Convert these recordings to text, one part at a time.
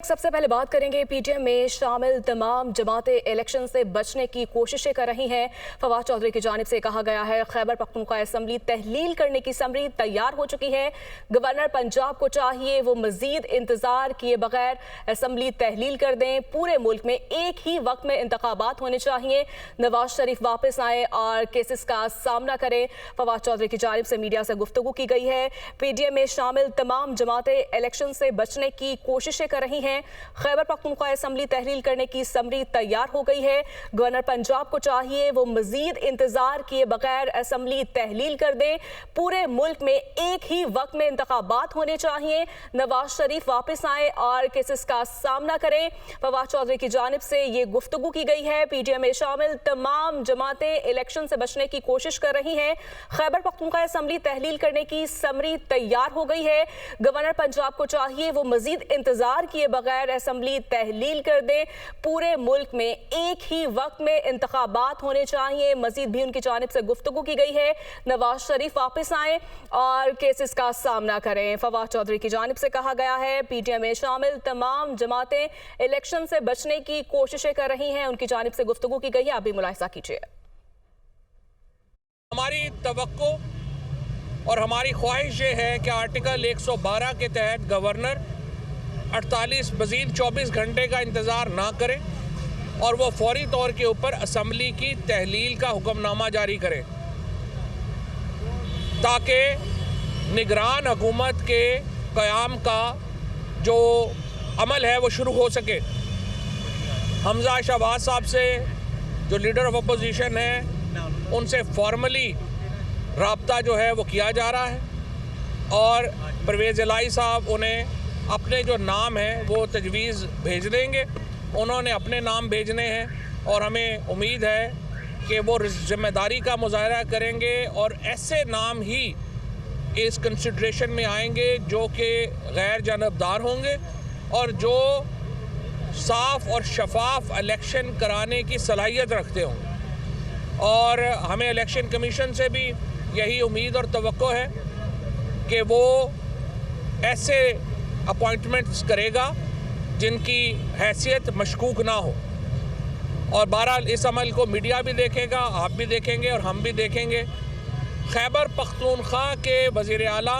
सबसे पहले बात करेंगे पीटीएम में शामिल तमाम जमातें इलेक्शन से बचने की कोशिशें कर रही हैं। फवाद चौधरी की जानिब से कहा गया है खैबर पख्तूनख्वा असेंबली तहलील करने की समरी तैयार हो चुकी है। गवर्नर पंजाब को चाहिए वो मजीद इंतजार किए बगैर असेंबली तहलील कर दें। पूरे मुल्क में एक ही वक्त में इंतखाबात होने चाहिए। नवाज शरीफ वापस आए और केसेस का सामना करें। फवाद चौधरी की जानिब से मीडिया से गुफ्तगू की गई है। पीटीएम में शामिल तमाम जमातें इलेक्शन से बचने की कोशिशें कर रही हैं। खैबर पख्तूनख्वा असेंबली तहलील करने की समरी तैयार हो गई है। गवर्नर पंजाब को चाहिए वो मजीद इंतजार किए बगैर असेंबली तहलील कर दे। पूरे मुल्क में एक ही वक्त में इंतखाबात होने चाहिए। नवाज शरीफ वापस आए और केसेस का सामना करें। फवाद चौधरी की जानिब से ये गुफ्तगू की गई है। पीटीएम में शामिल तमाम जमातें इलेक्शन से बचने की कोशिश कर रही हैं। खैबर पख्तूनख्वा असेंबली तहलील करने की समरी तैयार हो गई है। गवर्नर पंजाब को चाहिए वो मजीद इंतजार किए बगैर असेंबली तहलील कर दे। पूरे मुल्क में एक ही वक्त में इंतखाबात होने चाहिए। मजीद भी उनकी जानिब से गुफ्तगू की गई है। नवाज शरीफ वापस आए और केसेस का सामना करें। फवाद चौधरी की जानिब से कहा गया है पीटीएम में शामिल तमाम जमातें इलेक्शन से बचने की कोशिशें कर रही हैं। उनकी जानिब से गुफ्तगू की गई है। आप भी मुलाहिजा कीजिए। हमारी तवक्को और हमारी ख्वाहिश ये है कि आर्टिकल 112 के तहत गवर्नर 48 मजीद 24 घंटे का इंतज़ार ना करें और वो फौरी तौर के ऊपर असम्बली की तहलील का हुक्मनामा जारी करें ताकि निगरान हुकूमत के क़याम का जो अमल है वो शुरू हो सके। हमजा शहबाज साहब से जो लीडर ऑफ अपोजिशन है उनसे फॉर्मली राब्ता जो है वो किया जा रहा है और परवेज़ इलाही साहब उन्हें अपने जो नाम हैं वो तजवीज़ भेज देंगे। उन्होंने अपने नाम भेजने हैं और हमें उम्मीद है कि वो ज़िम्मेदारी का मुज़ाहरा करेंगे और ऐसे नाम ही इस कंसिडरेशन में आएंगे जो कि गैर जानबदार होंगे और जो साफ़ और शफाफ इलेक्शन कराने की सलाहियत रखते होंगे। और हमें इलेक्शन कमीशन से भी यही उम्मीद और तवक्को है कि वो ऐसे अपॉइंटमेंट्स करेगा जिनकी हैसियत मशकूक ना हो। और बहरहाल इस अमल को मीडिया भी देखेगा, आप भी देखेंगे और हम भी देखेंगे। खैबर पख्तूनख्वा के वज़ीर आला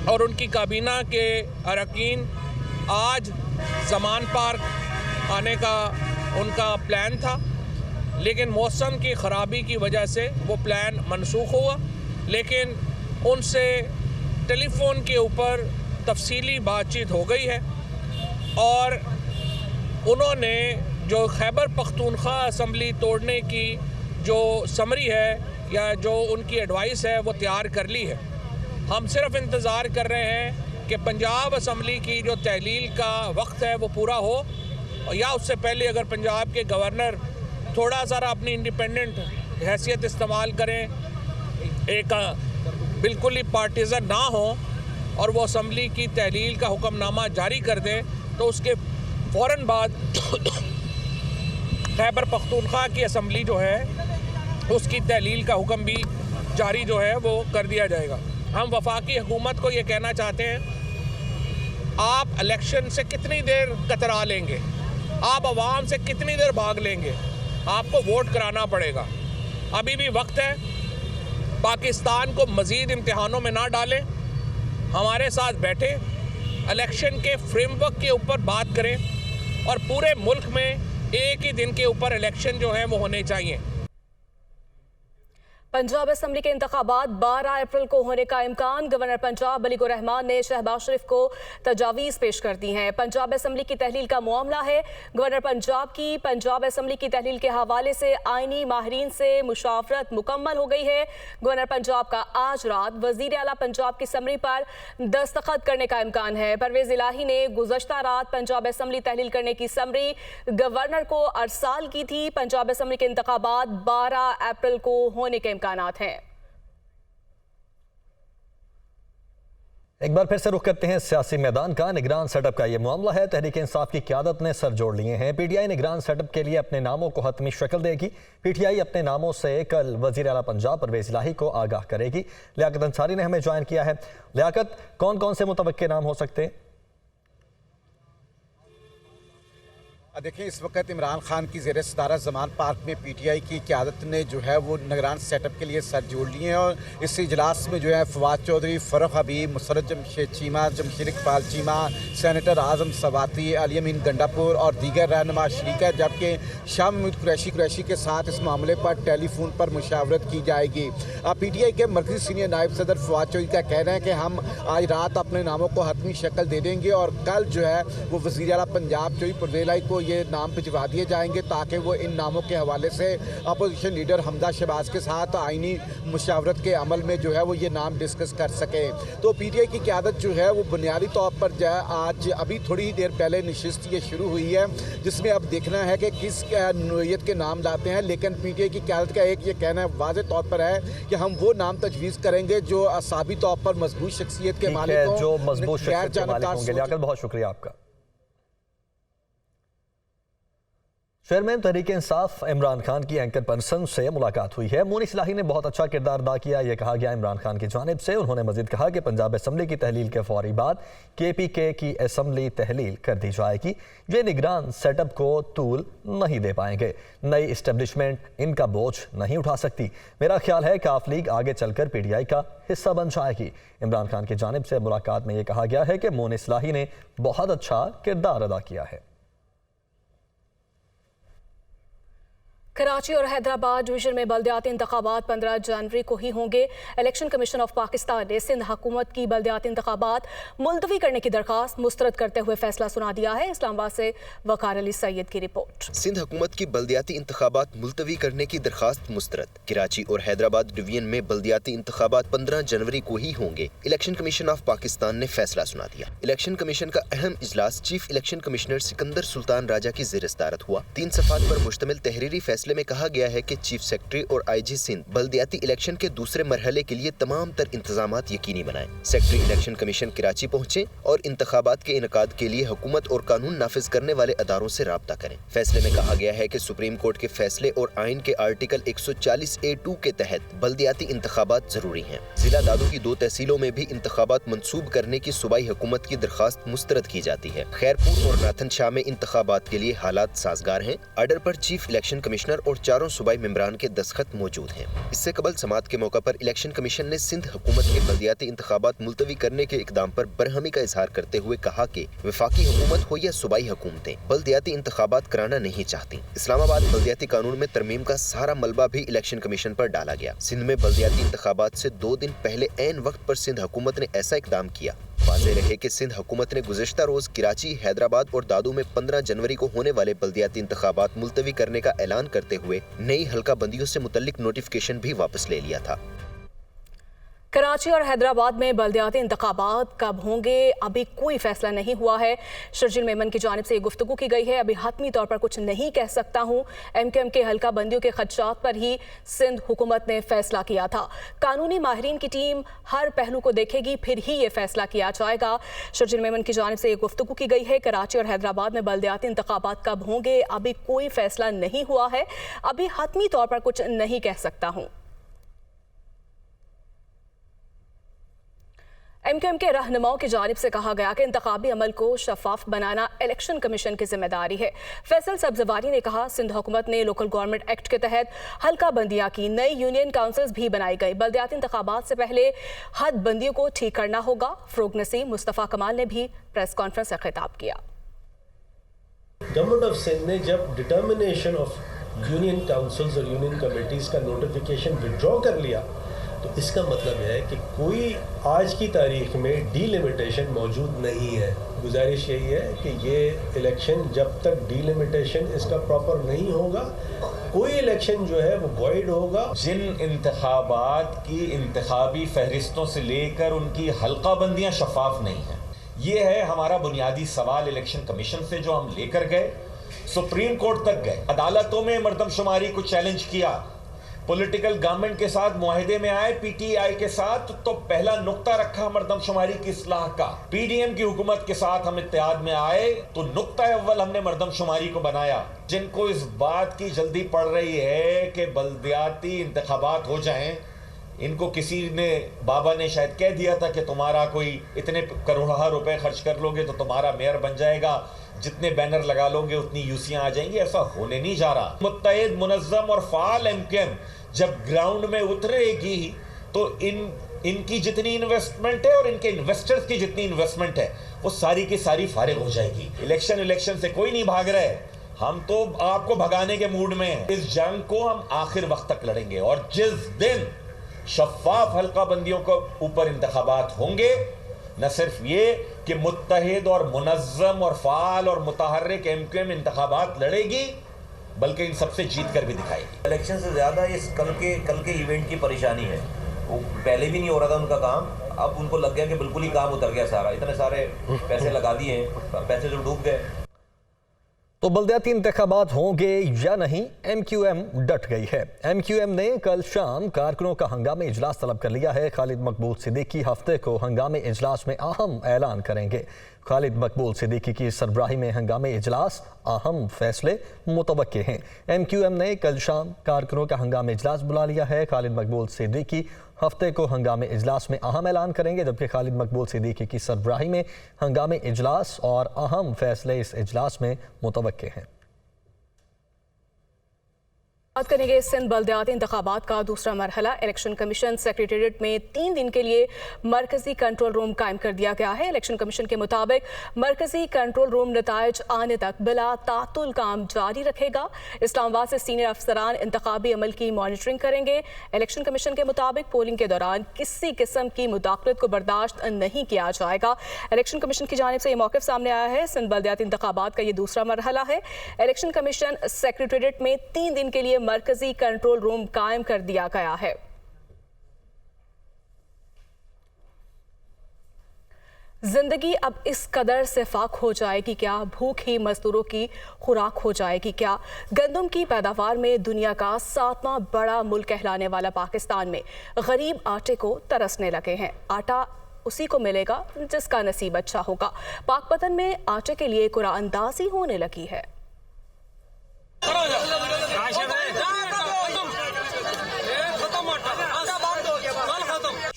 और उनकी काबीना के अरकान आज ज़मान पार्क आने का उनका प्लान था, लेकिन मौसम की ख़राबी की वजह से वो प्लान मनसूख हुआ। लेकिन उनसे टेलीफोन के ऊपर तफसीली बातचीत हो गई है और उन्होंने जो खैबर पख्तूनख्वा असम्बली तोड़ने की जो समरी है या जो उनकी एडवाइस है वो तैयार कर ली है। हम सिर्फ इंतज़ार कर रहे हैं कि पंजाब असम्बली की जो तहलील का वक्त है वो पूरा हो या उससे पहले अगर पंजाब के गवर्नर थोड़ा सा अपनी इंडिपेंडेंट हैसियत इस्तेमाल करें, एक बिल्कुल ही पार्टीज़न ना हो और वो असम्बली की तहलील का हुक्मनामा जारी कर दें तो उसके फ़ौरन बाद खैबर पख्तूनख्वा की असम्बली जो है उसकी तहलील का हुक्म भी जारी जो है वो कर दिया जाएगा। हम वफाकी हुकूमत को ये कहना चाहते हैं, आप इलेक्शन से कितनी देर कतरा लेंगे, आप आवाम से कितनी देर भाग लेंगे, आपको वोट कराना पड़ेगा। अभी भी वक्त है, पाकिस्तान को मज़ीद इम्तिहानों में ना डालें, हमारे साथ बैठे इलेक्शन के फ्रेमवर्क के ऊपर बात करें और पूरे मुल्क में एक ही दिन के ऊपर इलेक्शन जो है वो होने चाहिए। पंजाब असेंबली के इंतखाबात 12 अप्रैल को होने का इम्कान। गवर्नर पंजाब मलिकुर रहमान ने शहबाज शरीफ को तजावीज़ पेश कर दी हैं। पंजाब असेंबली की तहलील का मामला है। गवर्नर पंजाब की पंजाब असेंबली की तहलील के हवाले से आइनी माहिरीन से मुशावरत मुकम्मल हो गई है। गवर्नर पंजाब का आज रात वज़ीर आला पंजाब की समरी पर दस्तखत करने का इम्कान है। परवेज़ इलाही ने गुज़श्ता रात पंजाब असेंबली तहलील करने की समरी गवर्नर को अरसाल की थी। पंजाब असेंबली के इंतखाबात 12 अप्रैल को होने के हैं। एक बार फिर से रुख करते हैं सियासी मैदान का। निगरान सेटअप का यह मामला है। तहरीक इंसाफ की क़यादत ने सर जोड़ लिए हैं। पीटीआई निगरान सेटअप के लिए अपने नामों को हतमी शक्ल देगी। पीटीआई अपने नामों से कल वज़ीर आला पंजाब परवेज़ इलाही को आगाह करेगी। लियाकत अंसारी ने हमें ज्वाइन किया है। लियाकत, कौन कौन से मुतवक्के नाम हो सकते हैं? देखिए, इस वक्त इमरान खान की ज़ेर सदारत ज़मान पार्क में पीटीआई की क़यादत ने जो है वो निगरान सेटअप के लिए सर जोड़ लिए हैं और इस इजलास में जो है फवाद चौधरी, फ़रूख हबीब, मुसर्रत जमशेद चीमा, जमशेद इकबाल चीमा, सेनेटर आज़म सवाती, अली अमीन गंडापुर और दीगर रहनुमा शरीक है, जबकि शाह महमूद कुरैशी के साथ इस मामले पर टेलीफोन पर मुशावरत की जाएगी। पीटीआई के मरकज़ी सीनियर नायब सदर फवाद चौधरी का कहना है कि हम आज रात अपने नामों को हतमी शक्ल दे देंगे और कल जो है वो वज़ीर आला पंजाब चौधरी परवेज़ इलाही को ये नाम भिजवा दिए जाएंगे ताकि वो इन नामों के हवाले से अपोजिशन लीडर हमजा शहबाज के साथ आईनी मुशावरत के अमल में जो है वो ये नाम डिस्कस कर सके। तो पीटीआई की क़यादत जो है वो बुनियादी तौर पर जो है आज अभी थोड़ी ही देर पहले नशिस्त ये शुरू हुई है, जिसमें अब देखना है कि किस नोयत के नाम लाते हैं। लेकिन पीटीआई की क़यादत का एक ये कहना है वाज़ेह तौर पर है कि हम वो नाम तजवीज़ करेंगे जो असाबी तौर पर मजबूत शख्सियत के मालिक हों, जो मजबूत शख्सियत के मालिक होंगे। लियाकत, बहुत शुक्रिया आपका। चेयरमैन तहरीक इंसाफ इमरान खान की एंकर पर्सन से मुलाकात हुई है। मोनी इस्लाही ने बहुत अच्छा किरदार अदा किया, यह कहा गया इमरान खान की जानिब से। उन्होंने मजीद कहा कि पंजाब असम्बली की तहलील के फौरी बाद KPK की असम्बली तहलील कर दी जाएगी। ये निगरान सेटअप को तूल नहीं दे पाएंगे, नई इस्टेब्लिशमेंट इनका बोझ नहीं उठा सकती। मेरा ख्याल है कि आफ लीग आगे चलकर PTI का हिस्सा बन जाएगी। इमरान खान की जानिब से मुलाकात में यह कहा गया है कि मोनी इस्लाही ने बहुत अच्छा किरदार अदा किया है। कराची और हैदराबाद डिवीजन में बल्दियाती इंतखाबात 15 जनवरी को ही होंगे। इलेक्शन कमीशन ऑफ पाकिस्तान ने सिंध हुकूमत की बल्दियाती इंतखाबात मुलतवी करने की दरखास्त मुस्तरद करते हुए फैसला सुना दिया है। इस्लामाबाद से वकार अली सैयद की रिपोर्ट। सिंध हुकूमत की बल्दियाती इंतखाबात मुलतवी करने की दरखास्त मुस्तरद। कराची और हैदराबाद डिवीजन में बल्दियाती इंतखाबात 15 जनवरी को ही होंगे। इलेक्शन कमीशन ऑफ पाकिस्तान ने फैसला सुना दिया। इलेक्शन कमीशन का अहम इजलास chief election commissioner Sikandar Sultan Raja की ज़ेर सदारत हुआ। 3 सफ़ात पर मुश्तमिल तहरीरी फैसले में कहा गया है कि चीफ सेक्रेटरी और IG सिंध बल्दियाती इलेक्शन के दूसरे मरहले के लिए तमाम तर इंतजामात यकीनी बनाएं। सेक्रेटरी इलेक्शन कमीशन कराची पहुंचे और इंतखाबात के इनकाद के लिए हुकूमत और कानून नाफिज करने वाले अदारों से राब्ता करें। फैसले में कहा गया है कि सुप्रीम कोर्ट के फैसले और आइन के आर्टिकल 140A2 के तहत बल्दियाती इंतखाबात जरूरी हैं। जिला दादू की 2 तहसीलों में भी इंतखाबात मंसूब करने की सूबाई हुकूमत की दरखास्त मुस्तरद की जाती है। खैरपुर और नाथन शाह में इंतखाबात के लिए हालात साजगार हैं। आर्डर पर चीफ इलेक्शन कमिश्नर और चारों सूबाई मेंबरान के दस्तखत मौजूद हैं। इससे कबल समात के मौका पर इलेक्शन कमीशन ने सिंध हुकूमत के बल्दियाती इंतखाबात मुलतवी करने के इकदाम पर बरहमी का इजहार करते हुए कहा कि वफाकी हुकूमत हो या सूबाई हुकूमतें बल्दियाती इंतखाबात कराना नहीं चाहती। इस्लामाबाद बल्दियाती कानून में तरमीम का सारा मलबा भी इलेक्शन कमीशन पर डाला गया। सिंध में बल्दियाती इंतखाबात से 2 दिन पहले ऐन वक्त पर सिंध हुकूमत ने ऐसा इकदाम किया। वाज़ेह रहे कि सिंध हुकूमत ने गुज़िश्ता रोज कराची, हैदराबाद और दादू में 15 जनवरी को होने वाले बल्दियाती इंतखाबात मुलतवी करने का ऐलान करते हुए नई हल्का बंदियों से मुतल्लिक नोटिफिकेशन भी वापस ले लिया था। कराची और हैदराबाद में बल्दियाती इंतखाबात कब होंगे अभी कोई फैसला नहीं हुआ है। शर्जील मेमन की जानिब से ये गुफ्तगू की गई है। अभी हतमी तौर पर कुछ नहीं कह सकता हूँ। MKM के हल्का बंदियों के खदशात पर ही सिंध हुकूमत ने फैसला किया था। कानूनी माहिरीन की टीम हर पहलू को देखेगी, फिर ही ये फैसला किया जाएगा। शर्जील मेमन की जानिब से ये गुफ्तगू की गई है। कराची और हैदराबाद में बल्दियाती इंतखाबात कब होंगे अभी कोई फैसला नहीं हुआ है। अभी हतमी तौर पर कुछ नहीं कह सकता हूँ। MKM के रहनुमाओं की जानिब से कहा गया कि इंतखाबी अमल को शफाफ बनाना इलेक्शन कमीशन की जिम्मेदारी है। फैसल सब्जवारी ने कहा सिंध हुकूमत ने लोकल गवर्नमेंट एक्ट के तहत हल्का बंदियां की, नई यूनियन काउंसिल्स भी बनाई गई। बल्दियाती इंतखाबात से पहले हद बंदियों को ठीक करना होगा। फरोग नसीम, मुस्तफ़ा कमाल ने भी प्रेस कॉन्फ्रेंस से खिताब किया। गवर्नमेंट ऑफ सिंध ने जब डिटर्मिनेशन ऑफ यूनियन काउंसिल्स और यूनियन कमेटीज़ का नोटिफिकेशन विड्रॉ कर लिया तो इसका मतलब है कि कोई आज की तारीख में डीलिमिटेशन मौजूद नहीं है। गुजारिश यही है कि ये इलेक्शन जब तक डीलिमिटेशन इसका प्रॉपर नहीं होगा, कोई इलेक्शन जो है वो वॉइड होगा। जिन इंतखाबात की इंतखाबी फहरिस्तों से लेकर उनकी हल्का बंदियाँ शफाफ नहीं हैं, ये है हमारा बुनियादी सवाल। इलेक्शन कमीशन से जो हम लेकर गए, सुप्रीम कोर्ट तक गए, अदालतों में मर्दमशुमारी को चैलेंज किया, पॉलिटिकल गवर्नमेंट के साथ मुआहदे में आए, PTI के साथ तो पहला नुक्ता रखा मर्दमशुमारी की इस्लाह का। PDM की हुकूमत के साथ हम इत्तेहाद में आए तो नुक्ता अव्वल हमने मर्दमशुमारी को बनाया। जिनको इस बात की जल्दी पड़ रही है कि बल्दियाती इंतखाबात हो जाएं, इनको किसी ने, बाबा ने शायद कह दिया था कि तुम्हारा कोई इतने करोड़ रुपए खर्च कर लोगे तो तुम्हारा मेयर बन जाएगा, जितने बैनर लगा लोगे उतनी यूसियां आ जाएंगी, ऐसा होने नहीं जा रहा। मुत्तहिद, मुनज़्ज़म और फ़ाल एमक्यूएम जब ग्राउंड में उतरेगी तो इनकी जितनी इन्वेस्टमेंट है और इनके इन्वेस्टर्स की जितनी इन्वेस्टमेंट है वो सारी की सारी फारिग हो जाएगी। इलेक्शन से कोई नहीं भाग रहा है, हम तो आपको भगाने के मूड में हैं। इस जंग को हम आखिर वक्त तक लड़ेंगे और जिस दिन शफाफ हल्का बंदियों के ऊपर इंतखाबात होंगे, न सिर्फ ये कि मुत्तहिद और मुनज़्ज़म और फ़ाल और मुतहर्रिक एमक्यूएम इंतखाबात लड़ेगी, बल्कि इन सबसे जीत कर भी दिखाएगी। इलेक्शन से ज़्यादा इस कल के इवेंट की परेशानी है। वो पहले भी नहीं हो रहा था उनका काम, अब उनको लग गया कि बिल्कुल ही काम उतर गया सारा, इतने सारे पैसे लगा दिए हैं, पैसे जो डूब गए। तो बल्दियाती इंतखाबात होंगे या नहीं, एमक्यूएम डट गई है। एमक्यूएम ने कल शाम कारकुनों का हंगामी इजलास तलब कर लिया है। खालिद मकबूल सिद्दीकी हफ्ते को हंगामी इजलास में अहम ऐलान करेंगे। खालिद मकबूल सिद्दीकी की सरबराही में हंगामी इजलास, अहम फैसले मुतवक्के हैं। एमक्यूएम ने कल शाम कारकुनों का हंगामी इजलास बुला लिया है। खालिद मकबूल सिद्दीकी हफ्ते को हंगामी इजलास में अहम ऐलान करेंगे, जबकि खालिद मकबूल सिद्दीकी की सरबराही में हंगामी इजलास और अहम फैसले इस इजलास में मुतवक्के हैं। बात करेंगे सिंध बल्दियाती इंतखाबात का दूसरा मरहला। इलेक्शन कमीशन सेक्रेटेरिएट में 3 दिन के लिए मरकजी कंट्रोल रूम कायम कर दिया गया है। इलेक्शन कमीशन के मुताबिक मरकजी कंट्रोल रूम नताइज आने तक बिला तातुल काम जारी रखेगा। इस्लामाबाद से सीनियर अफसरान इंतखाबी अमल की मॉनिटरिंग करेंगे। इलेक्शन कमीशन के मुताबिक पोलिंग के दौरान किसी किस्म की मुदाखलत को बर्दाश्त नहीं किया जाएगा। इलेक्शन कमीशन की जानिब से ये मौक़िफ़ सामने आया है। सिंध बल्दियाती इंतखाबात का ये दूसरा मरहला है। इलेक्शन कमीशन सेक्रेटेरिएट में 3 दिन के लिए मरकजी कंट्रोल रूम कायम कर दिया गया है। जिंदगी अब इस कदर से फाक हो जाएगी क्या? भूखी मजदूरों की खुराक हो जाएगी क्या? गंदम की पैदावार में दुनिया का 7वां बड़ा मुल्क कहलाने वाला पाकिस्तान में गरीब आटे को तरसने लगे हैं। आटा उसी को मिलेगा जिसका नसीब अच्छा होगा। पाकपतन में आटे के लिए कुरानंदाजी होने लगी है।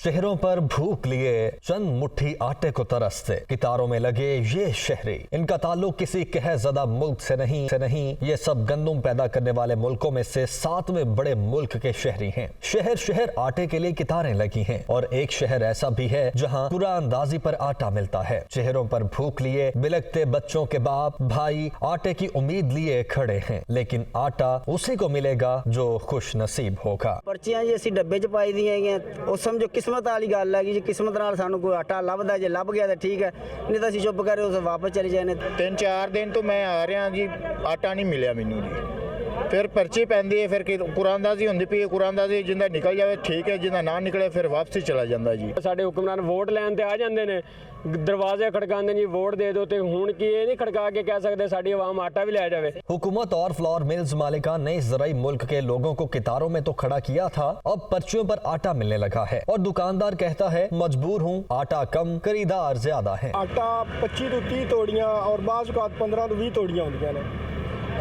शहरों पर भूख लिए चंद मुट्ठी आटे को तरसते कितारों में लगे ये शहरी, इनका ताल्लुक किसी कहज़दा मुल्क से नहीं, ये सब गंदम पैदा करने वाले मुल्कों में से 7वें बड़े मुल्क के शहरी हैं। शहर शहर आटे के लिए कितारें लगी हैं और एक शहर ऐसा भी है जहां कुरानंदाजी पर आटा मिलता है। शहरों पर भूख लिए बिलखते बच्चों के बाप भाई आटे की उम्मीद लिए खड़े हैं, लेकिन आटा उसी को मिलेगा जो खुश नसीब होगा। पर्चियां जी असी डब्बे च पाई दी हैं, ਉਹ ਸਮਝੋ ਕਿਸਮਤ ਵਾਲੀ ਗੱਲ ਹੈ ਕਿ ਕਿਸਮਤ ਨਾਲ ਸਾਨੂੰ ਕੋਈ ਆਟਾ ਲੱਭਦਾ, ਜੇ ਲੱਭ ਗਿਆ ਤਾਂ ਠੀਕ ਹੈ, ਨਹੀਂ ਤਾਂ ਅਸੀਂ ਚੁੱਪ ਕਰੇ ਉਸ ਵਾਪਸ ਚਲੇ ਜਾਣੇ। 3-4 ਦਿਨ ਤੋਂ ਮੈਂ ਆ ਰਿਹਾ ਜੀ, ਆਟਾ ਨਹੀਂ ਮਿਲਿਆ ਮੈਨੂੰ ਜੀ। ਫਿਰ ਪਰਚੀ ਪੈਂਦੀ ਹੈ, ਫਿਰ ਕੁਰਾਨਦਾਜ਼ੀ ਹੁੰਦੀ ਪਈ ਹੈ। ਕੁਰਾਨਦਾਜ਼ੀ ਜਿੰਦਾ ਨਿਕਲ ਜਾਵੇ ਠੀਕ ਹੈ, ਜਿੰਦਾ ਨਾ ਨਿਕਲੇ ਫਿਰ ਵਾਪਸ ਚਲਾ ਜਾਂਦਾ ਜੀ। ਸਾਡੇ ਹੁਕਮਰਾਨ ਵੋਟ ਲੈਣ ਤੇ ਆ ਜਾਂਦੇ ਨੇ, दरवाजे खड़काते जी वोट दे दो, तो हुण की ये नहीं खड़का के कह सकते साड़ी आवाम आटा भी ले जावे। हुकूमत और फ्लोर मिल्स मालिकान ने ज़राई मुल्क के लोगों को कितारों में तो खड़ा किया था, अब पर्चियों पर आटा मिलने लगा है और दुकानदार कहता है मजबूर हूँ, आटा कम खरीदार ज्यादा है। आटा 25 तो 30 तोड़ियां और बाज़ औक़ात 15 तो 20 तोड़ियां होंदियां ने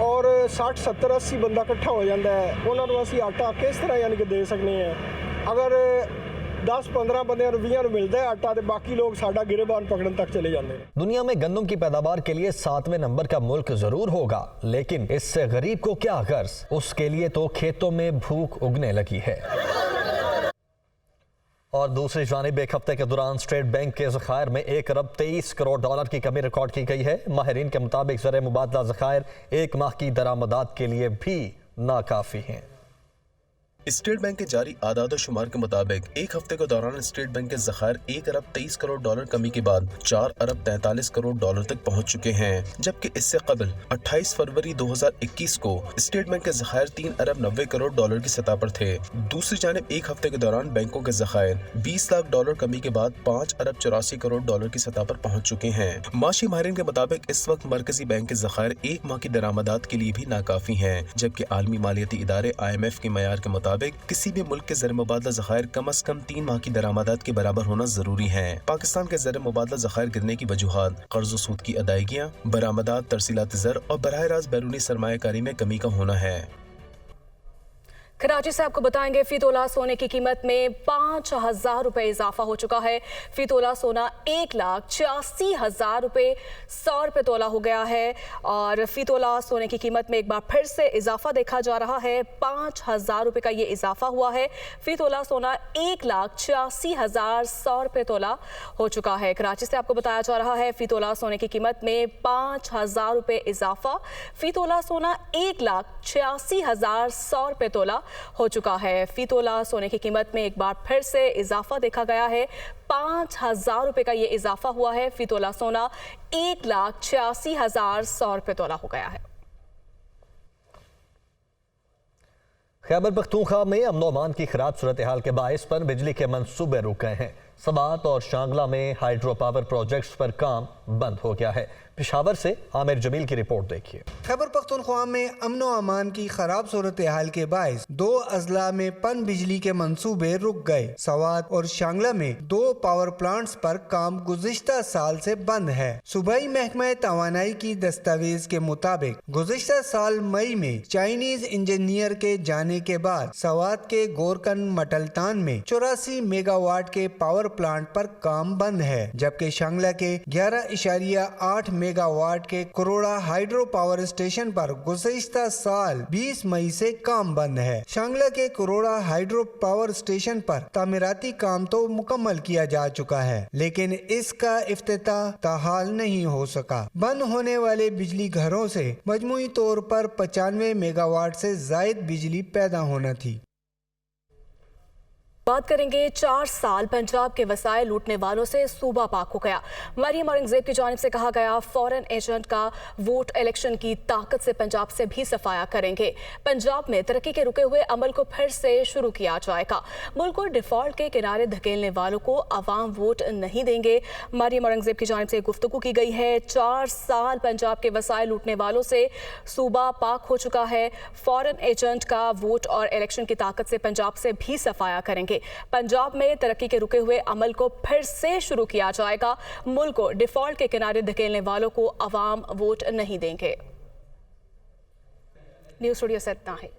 और 60 70 80 बंदा इकट्ठा हो जाता है। उन्होंने असीं आटा किस तरह यानी कि दे सकते हैं? अगर 10-15 बंदे 20 मिलता है आटा, तो बाकी लोग साडा गिरेबान पकड़न तक चले जाते हैं। दुनिया में गंदम की पैदावार के लिए 7वें नंबर का मुल्क जरूर होगा, लेकिन इससे गरीब को क्या गर्ज? उसके लिए तो खेतों में भूख उगने लगी है। और दूसरी जानिब एक हफ्ते के दौरान स्टेट बैंक के ज़खायर में 1 अरब 23 करोड़ डॉलर की कमी रिकॉर्ड की गई है। माहिरीन के मुताबिक ज़र मुबादला ज़खायर 1 माह की दरामदात के लिए भी नाकाफी हैं। स्टेट बैंक के जारी आदाद शुमार के मुताबिक एक हफ्ते के दौरान स्टेट बैंक के ज़खायर 1 अरब 23 करोड़ डॉलर कमी के बाद 4 अरब 43 करोड़ डॉलर तक पहुंच चुके हैं, जबकि इससे कबल 28 फरवरी 2021 को स्टेट बैंक के ज़खायर 3 अरब 90 करोड़ डॉलर की सतह पर थे। दूसरी जानिब एक हफ्ते के दौरान बैंकों के ज़खायर 20 लाख डॉलर कमी के बाद 5 अरब 84 करोड़ डॉलर की सतह पर पहुँच चुके हैं। माशी माहिरीन के मुताबिक इस वक्त मरकजी बैंक के ज़खायर 1 माह की दरामदात के लिए भी नाकाफी हैं, जबकि आलमी मालियाती इदारे IMF के मयार के मुताबिक किसी भी मुल्क के ज़र मुबादला ज़खायर कम अज कम 3 माह की दरामदात के बराबर होना जरूरी है। पाकिस्तान के ज़र मुबादला ज़खायर गिरने की वजूहात कर्ज सूद की अदायगियाँ, बरामदात, तरसीलात ज़र और बराह रास्त बैरूनी सरमायाकारी में कमी का होना है। कराची से आपको बताएंगे फी तोला सोने की कीमत में 5,000 रुपए इजाफा हो चुका है। फी तोला सोना 1,86,000 रुपए 100 रुपए तोला हो गया है और फी तोला सोने की कीमत में एक बार फिर से इजाफा देखा जा रहा है। 5,000 रुपए का ये इजाफा हुआ है। फी तोला सोना 1,86,100 रुपए तोला हो चुका है। कराची से आपको बताया जा रहा है फी तोला सोने की कीमत में 5,000 रुपए इजाफा। फी तोला सोना 1,86,100 रुपए तोला हो चुका है। फी तोला सोने की कीमत में एक बार फिर से इजाफा देखा गया है। 5,000 रुपए का ये इजाफा हुआ है। फी तोला सोना 1,86,100 रुपए तोला हो गया है। खैबर पख्तूनख्वा में अमन अमान की खराब सूरत हाल के बायस पर बिजली के मंसूबे रुक गए हैं। सबात और शांगला में हाइड्रो पावर प्रोजेक्ट्स पर काम बंद हो गया है। पेशावर से आमिर जमील की रिपोर्ट देखिए। खैबर पख्तूनख्वा में अमन अमान की खराब सूरत हाल के बायस 2 अजला में पन बिजली के मंसूबे रुक गए। सवात और शांगला में 2 पावर प्लांट्स पर काम गुज़िश्ता साल से बंद है। सूबाई महकमा तवानाई की दस्तावेज के मुताबिक गुज़िश्ता साल मई में चाइनीज इंजीनियर के जाने के बाद सवात के गोरकन मटलतान में 84 मेगावाट के पावर प्लांट पर काम बंद है, जबकि शांगला के 11.8 मेगावाट के करोड़ा हाइड्रो पावर स्टेशन पर गुज़िश्ता साल 20 मई से काम बंद है। शांगला के करोड़ा हाइड्रो पावर स्टेशन पर तामीराती काम तो मुकम्मल किया जा चुका है, लेकिन इसका इफ्तिताह ताहाल नहीं हो सका। बंद होने वाले बिजली घरों से मजमूई तौर पर 95 मेगावाट से जायद बिजली पैदा होना थी। बात करेंगे 4 साल पंजाब के वसाइल लूटने वालों से सूबा पाक हो गया। मरियम औरंगजेब की जानिब से कहा गया फॉरेन एजेंट का वोट इलेक्शन की ताकत से पंजाब से भी सफाया करेंगे। पंजाब में तरक्की के रुके हुए अमल को फिर से शुरू किया जाएगा। मुल्क को डिफॉल्ट के किनारे धकेलने वालों को अवाम वोट नहीं देंगे। मरियम औरंगजेब की जानिब से गुफ्तगू की गई है। 4 साल पंजाब के वसाइल लूटने वालों से सूबा पाक हो चुका है। फॉरेन एजेंट का वोट और इलेक्शन की ताकत से पंजाब से भी सफाया करेंगे। पंजाब में तरक्की के रुके हुए अमल को फिर से शुरू किया जाएगा। मुल्क को डिफॉल्ट के किनारे धकेलने वालों को अवाम वोट नहीं देंगे। न्यूज़ स्टूडियो से इतना है।